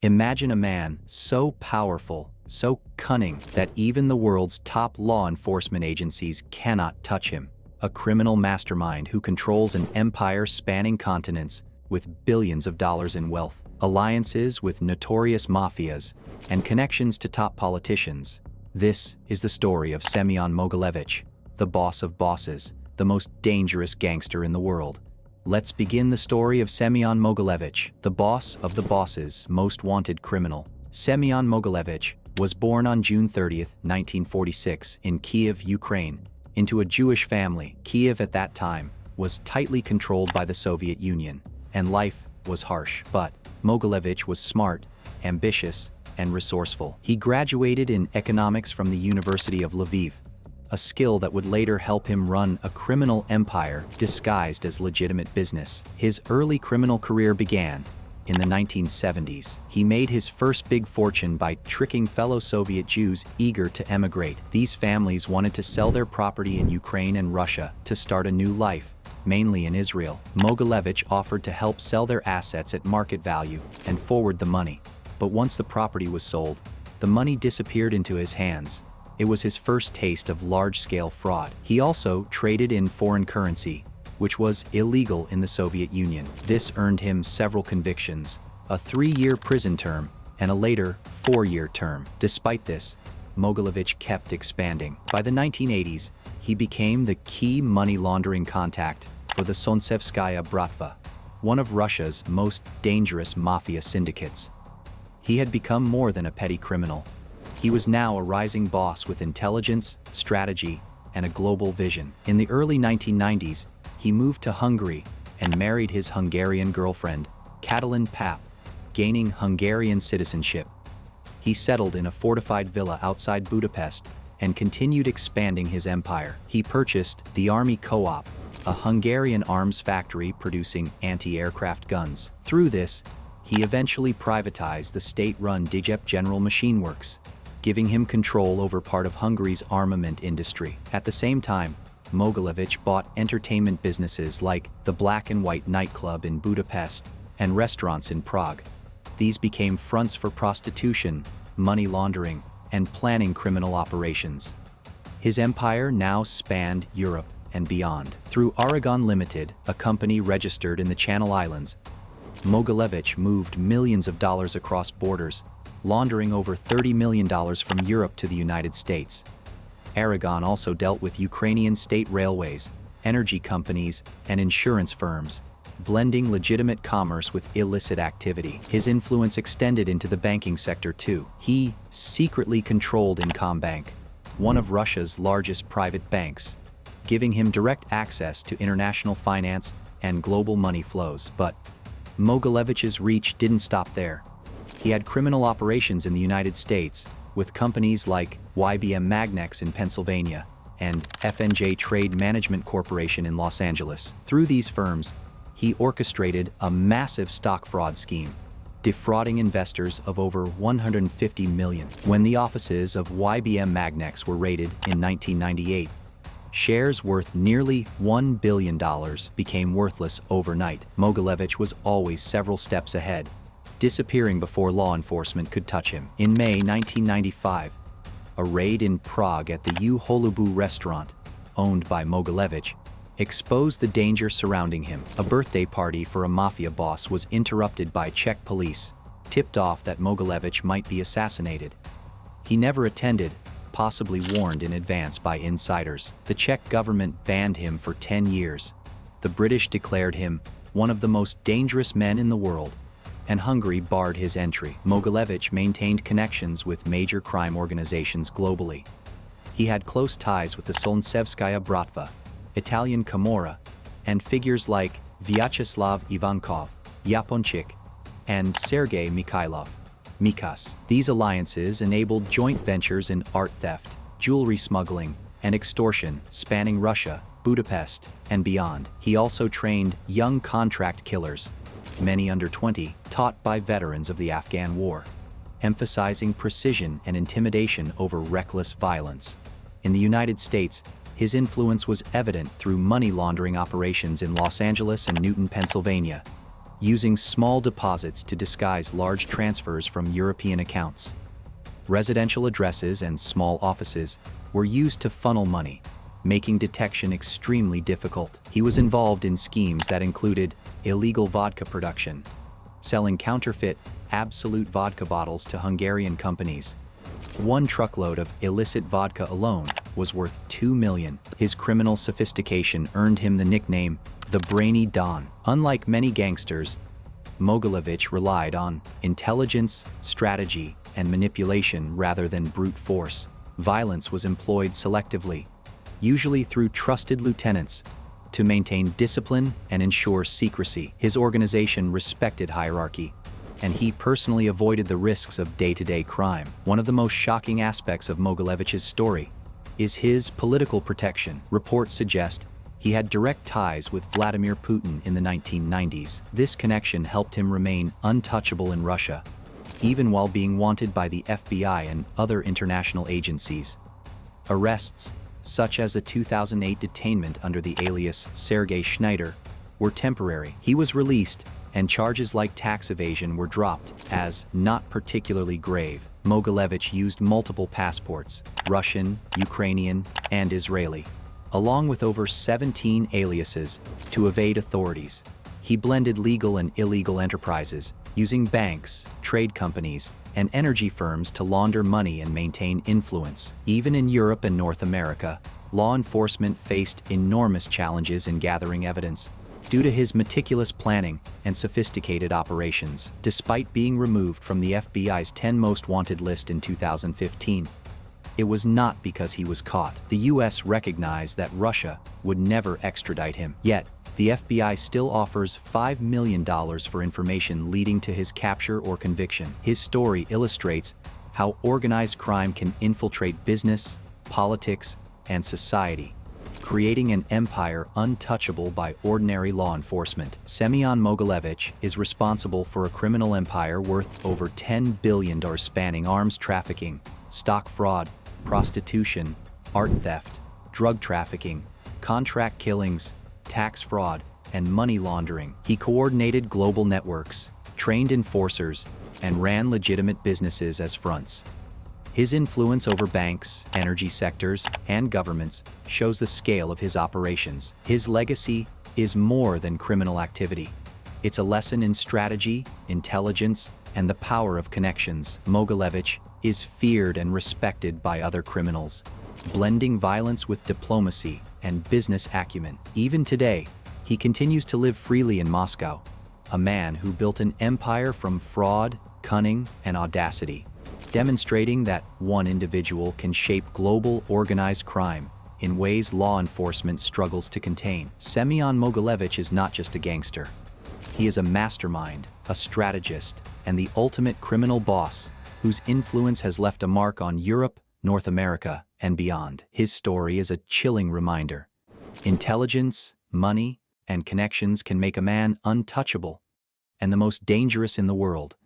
Imagine a man so powerful, so cunning, that even the world's top law enforcement agencies cannot touch him. A criminal mastermind who controls an empire spanning continents with billions of dollars in wealth, alliances with notorious mafias, and connections to top politicians. This is the story of Semion Mogilevich, the boss of bosses, the most dangerous gangster in the world. Let's begin the story of Semion Mogilevich, the boss of the bosses, most wanted criminal. Semion Mogilevich was born on June 30, 1946, in Kiev, Ukraine, into a Jewish family. Kiev at that time was tightly controlled by the Soviet Union, and life was harsh. But Mogilevich was smart, ambitious, and resourceful. He graduated in economics from the University of Lviv, a skill that would later help him run a criminal empire disguised as legitimate business. His early criminal career began in the 1970s. He made his first big fortune by tricking fellow Soviet Jews eager to emigrate. These families wanted to sell their property in Ukraine and Russia to start a new life, mainly in Israel. Mogilevich offered to help sell their assets at market value and forward the money. But once the property was sold, the money disappeared into his hands. It was his first taste of large-scale fraud. He also traded in foreign currency, which was illegal in the Soviet Union. This earned him several convictions, a 3-year prison term, and a later 4-year term. Despite this, Mogilevich kept expanding. By the 1980s, he became the key money laundering contact for the Sontsevskaya Bratva, one of Russia's most dangerous mafia syndicates. He had become more than a petty criminal. He was now a rising boss with intelligence, strategy, and a global vision. In the early 1990s, he moved to Hungary and married his Hungarian girlfriend, Katalin Pap, gaining Hungarian citizenship. He settled in a fortified villa outside Budapest and continued expanding his empire. He purchased the Army Co-op, a Hungarian arms factory producing anti-aircraft guns. Through this, he eventually privatized the state-run Djep General Machine Works, giving him control over part of Hungary's armament industry. At the same time, Mogilevich bought entertainment businesses like the Black and White nightclub in Budapest and restaurants in Prague. These became fronts for prostitution, money laundering, and planning criminal operations. His empire now spanned Europe and beyond. Through Aragon Limited, a company registered in the Channel Islands, Mogilevich moved millions of dollars across borders, laundering over $30 million from Europe to the United States. Aragon also dealt with Ukrainian state railways, energy companies, and insurance firms, blending legitimate commerce with illicit activity. His influence extended into the banking sector too. He secretly controlled Incombank, one of Russia's largest private banks, giving him direct access to international finance and global money flows. But Mogilevich's reach didn't stop there. He had criminal operations in the United States, with companies like YBM Magnex in Pennsylvania and F&J Trade Management Corporation in Los Angeles. Through these firms, he orchestrated a massive stock fraud scheme, defrauding investors of over $150 million. When the offices of YBM Magnex were raided in 1998, shares worth nearly $1 billion became worthless overnight. Mogilevich was always several steps ahead, disappearing before law enforcement could touch him. In May 1995, a raid in Prague at the U Holubu restaurant, owned by Mogilevich, exposed the danger surrounding him. A birthday party for a mafia boss was interrupted by Czech police, tipped off that Mogilevich might be assassinated. He never attended, possibly warned in advance by insiders. The Czech government banned him for 10 years. The British declared him one of the most dangerous men in the world, and Hungary barred his entry. Mogilevich maintained connections with major crime organizations globally. He had close ties with the Sontsevskaya Bratva, Italian Camorra, and figures like Vyacheslav Ivankov, Yaponchik, and Sergei Mikhailov, Mikas. These alliances enabled joint ventures in art theft, jewelry smuggling, and extortion, spanning Russia, Budapest, and beyond. He also trained young contract killers, many under 20, taught by veterans of the Afghan War, emphasizing precision and intimidation over reckless violence. In the United States, his influence was evident through money laundering operations in Los Angeles and Newton, Pennsylvania. using small deposits to disguise large transfers from European accounts. Residential addresses and small offices were used to funnel money, making detection extremely difficult. He was involved in schemes that included illegal vodka production, selling counterfeit Absolute vodka bottles to Hungarian companies. One truckload of illicit vodka alone was worth $2 million. His criminal sophistication earned him the nickname the Brainy Don. Unlike many gangsters, Mogilevich relied on intelligence, strategy, and manipulation rather than brute force. Violence was employed selectively, usually through trusted lieutenants, to maintain discipline and ensure secrecy. His organization respected hierarchy, and he personally avoided the risks of day-to-day crime. One of the most shocking aspects of Mogilevich's story is his political protection. Reports suggest he had direct ties with Vladimir Putin in the 1990s. This connection helped him remain untouchable in Russia, even while being wanted by the FBI and other international agencies. Arrests, such as a 2008 detainment under the alias Sergei Schneider, were temporary. He was released, and charges like tax evasion were dropped as not particularly grave. Mogilevich used multiple passports, Russian, Ukrainian, and Israeli, along with over 17 aliases, to evade authorities. He blended legal and illegal enterprises, using banks, trade companies, and energy firms to launder money and maintain influence. Even in Europe and North America, law enforcement faced enormous challenges in gathering evidence due to his meticulous planning and sophisticated operations. Despite being removed from the FBI's 10 most wanted list in 2015, it was not because he was caught. The US recognized that Russia would never extradite him. Yet, the FBI still offers $5 million for information leading to his capture or conviction. His story illustrates how organized crime can infiltrate business, politics, and society, creating an empire untouchable by ordinary law enforcement. Semion Mogilevich is responsible for a criminal empire worth over $10 billion spanning arms trafficking, stock fraud, prostitution, art theft, drug trafficking, contract killings, tax fraud, and money laundering. He coordinated global networks, trained enforcers, and ran legitimate businesses as fronts. His influence over banks, energy sectors, and governments shows the scale of his operations. His legacy is more than criminal activity. It's a lesson in strategy, intelligence, and the power of connections. Mogilevich is feared and respected by other criminals, blending violence with diplomacy and business acumen. Even today, he continues to live freely in Moscow, a man who built an empire from fraud, cunning, and audacity, demonstrating that one individual can shape global organized crime in ways law enforcement struggles to contain. Semion Mogilevich is not just a gangster. He is a mastermind, a strategist, and the ultimate criminal boss whose influence has left a mark on Europe, North America, and beyond. His story is a chilling reminder. Intelligence, money, and connections can make a man untouchable and the most dangerous in the world.